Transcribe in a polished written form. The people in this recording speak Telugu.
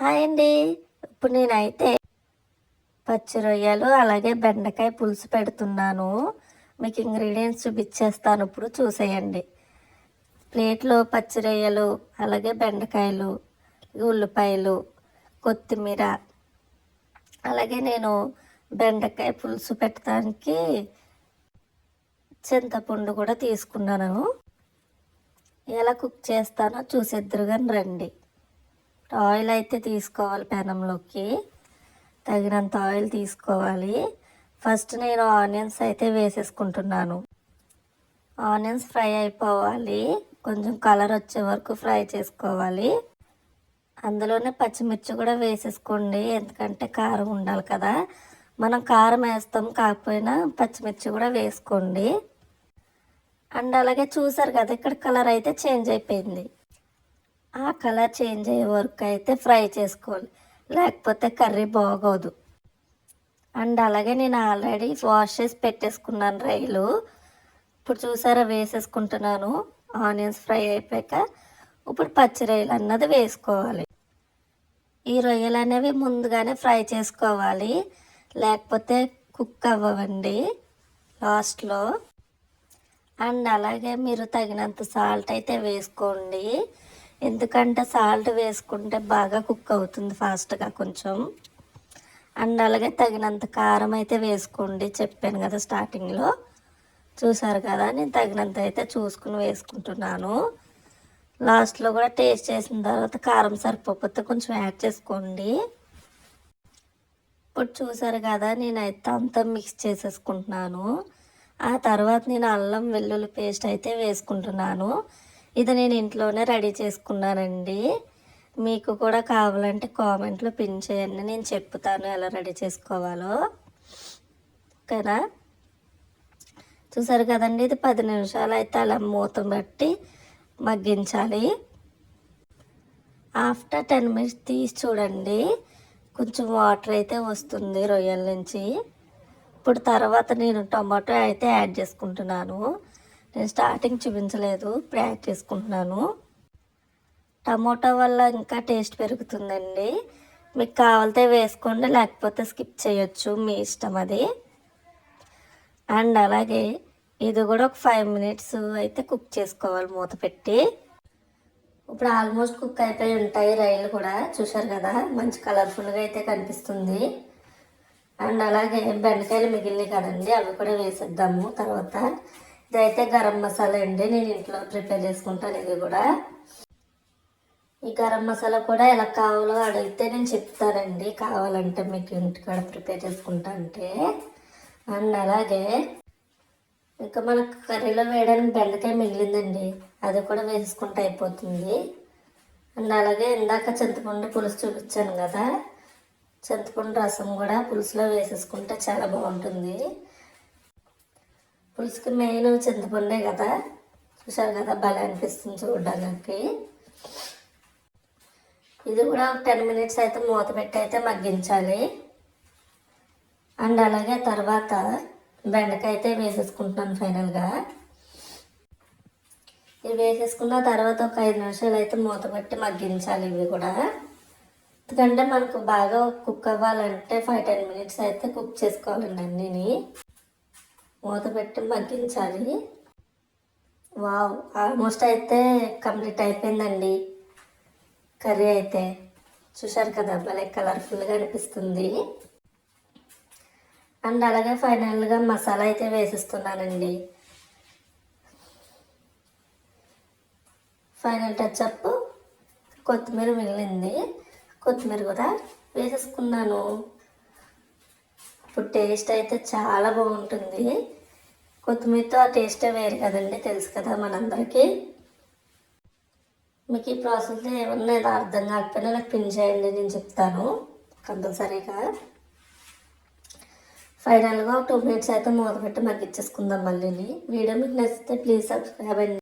హాయ్ అండి. ఇప్పుడు నేనైతే పచ్చి రొయ్యలు అలాగే బెండకాయ పులుసు పెడుతున్నాను. మీకు ఇంగ్రీడియంట్స్ చూపించేస్తాను, ఇప్పుడు చూసేయండి. ప్లేట్లో పచ్చి రొయ్యలు అలాగే బెండకాయలు, ఉల్లిపాయలు, కొత్తిమీర, అలాగే నేను బెండకాయ పులుసు పెట్టడానికి చింతపండు కూడా తీసుకున్నాను. ఎలా కుక్ చేస్తానో చూసేద్దరు కానీ రండి. ఆయిల్ అయితే తీసుకోవాలి, పెనంలోకి తగినంత ఆయిల్ తీసుకోవాలి. ఫస్ట్ నేను ఆనియన్స్ అయితే వేసేసుకుంటున్నాను. ఆనియన్స్ ఫ్రై అయిపోవాలి, కొంచెం కలర్ వచ్చే వరకు ఫ్రై చేసుకోవాలి. అందులోనే పచ్చిమిర్చి కూడా వేసేసుకోండి, ఎందుకంటే కారం ఉండాలి కదా. మనం కారం వేస్తాం, కాకపోయినా పచ్చిమిర్చి కూడా వేసుకోండి. అండ్ అలాగే చూసారు కదా, ఇక్కడ కలర్ అయితే చేంజ్ అయిపోయింది. ఆ కలర్ చేంజ్ అయ్యే వరకు అయితే ఫ్రై చేసుకోవాలి, లేకపోతే కర్రీ బాగోదు. అండ్ అలాగే నేను ఆల్రెడీ వాష్ చేసి పెట్టేసుకున్నాను రొయ్యలు. ఇప్పుడు చూసారా వేసేసుకుంటున్నాను. ఆనియన్స్ ఫ్రై అయిపోయాక ఇప్పుడు పచ్చి రొయ్యలు అన్నది వేసుకోవాలి. ఈ రొయ్యలు అనేవి ముందుగానే ఫ్రై చేసుకోవాలి, లేకపోతే కుక్ అవ్వండి లాస్ట్లో. అండ్ అలాగే మీరు తగినంత సాల్ట్ అయితే వేసుకోండి, ఎందుకంటే సాల్ట్ వేసుకుంటే బాగా కుక్ అవుతుంది ఫాస్ట్గా కొంచెం. అండ్ అలాగే తగినంత కారం అయితే వేసుకోండి, చెప్పాను కదా స్టార్టింగ్లో. చూసారు కదా, నేను తగినంత అయితే చూసుకుని వేసుకుంటున్నాను. లాస్ట్లో కూడా టేస్ట్ చేసిన తర్వాత కారం సరిపోతే కొంచెం యాడ్ చేసుకోండి. ఇప్పుడు చూసారు కదా, నేనైతే అంతా మిక్స్ చేసేసుకుంటున్నాను. ఆ తర్వాత నేను అల్లం వెల్లుల్లి పేస్ట్ అయితే వేసుకుంటున్నాను. ఇది నేను ఇంట్లోనే రెడీ చేసుకున్నానండి. మీకు కూడా కావాలంటే కామెంట్లో పిన్ చేయండి, నేను చెప్తాను ఎలా రెడీ చేసుకోవాలో. ఓకేనా? చూసారు కదండి, ఇది 10 నిమిషాలు అయితే అలా మూత పెట్టి మగ్గించాలి. ఆఫ్టర్ 10 మినిట్స్ తీసి చూడండి, కొంచెం వాటర్ అయితే వస్తుంది రొయ్యల నుంచి. ఇప్పుడు తర్వాత నేను టమాటో అయితే యాడ్ చేసుకుంటున్నాను. నేను స్టార్టింగ్ చూపించలేదు, ఇప్పుడు యాడ్ చేసుకుంటున్నాను. టమాటో వల్ల ఇంకా టేస్ట్ పెరుగుతుందండి. మీకు కావాలితే వేసుకోండి, లేకపోతే స్కిప్ చేయొచ్చు, మీ ఇష్టం అది. అండ్ అలాగే ఇది కూడా ఒక 5 మినిట్స్ అయితే కుక్ చేసుకోవాలి మూత పెట్టి. ఇప్పుడు ఆల్మోస్ట్ కుక్ అయిపోయి ఉంటాయి రొయ్యలు కూడా. చూసారు కదా, మంచి కలర్ఫుల్గా అయితే కనిపిస్తుంది. అండ్ అలాగే బెండకాయలు మిగిలినాయి కదండి, అవి కూడా వేసేద్దాము తర్వాత. ఇదైతే గరం మసాలా అండి, నేను ఇంట్లో ప్రిపేర్ చేసుకుంటాను. ఇది కూడా, ఈ గరం మసాలా కూడా ఎలా కావాలో అడిగితే నేను చెప్తానండి, కావాలంటే మీకు ఇంటికాడ ప్రిపేర్ చేసుకుంటా అంటే. అండ్ అలాగే ఇంకా మనకు కర్రీలో వేయడానికి బెండకాయ మిగిలిందండి, అది కూడా వేసుకుంటే అయిపోతుంది. అండ్ అలాగే ఇందాక చింతపండు పులుసు చూపించాను కదా, చింతపండు రసం కూడా పులుసులో వేసేసుకుంటే చాలా బాగుంటుంది. పులుసుకి మెయిన్ చింతపండే కదా. చూసారు కదా, భలే అనిపిస్తుంది చూడడానికి. ఇది కూడా 10 మినిట్స్ అయితే మూత పెట్టి అయితే మగ్గించాలి. అండ్ అలాగే తర్వాత బెండకాయ అయితే వేసేసుకుంటున్నాను ఫైనల్గా. ఇవి వేసేసుకున్న తర్వాత ఒక 5 నిమిషాలు అయితే మూత పెట్టి మగ్గించాలి ఇవి కూడా. ఎందుకంటే మనకు బాగా కుక్ అవ్వాలంటే 5-10 మినిట్స్ అయితే కుక్ చేసుకోవాలండి అన్నీని. మూత పెట్టి మగ్గించాలి. వావ్, ఆల్మోస్ట్ అయితే కంప్లీట్ అయిపోయిందండి కర్రీ అయితే. చూసారు కదా, భలే కలర్ఫుల్గా అనిపిస్తుంది. అండ్ అలాగే ఫైనల్గా మసాలా అయితే వేసిస్తున్నానండి. ఫైనల్ టచ్అప్ కొత్తిమీర మిగిలింది, కొత్తిమీర కూడా వేసేసుకున్నాను. ఇప్పుడు టేస్ట్ అయితే చాలా బాగుంటుంది. కొత్తిమీరతో ఆ టేస్టే వేరు కదండి, తెలుసు కదా మనందరికీ. మీకు ఈ ప్రాసెస్లో ఏమన్నా ఏదో అర్థం కాకపోయినా నాకు పిన్ చేయండి, నేను చెప్తాను కంపల్సరీగా. ఫైనల్గా 2 మినిట్స్ అయితే మూత పెట్టి మగ్గించేసుకుందాం మళ్ళీ. వీడియో మీకు నచ్చితే ప్లీజ్ సబ్స్క్రైబ్ అండి.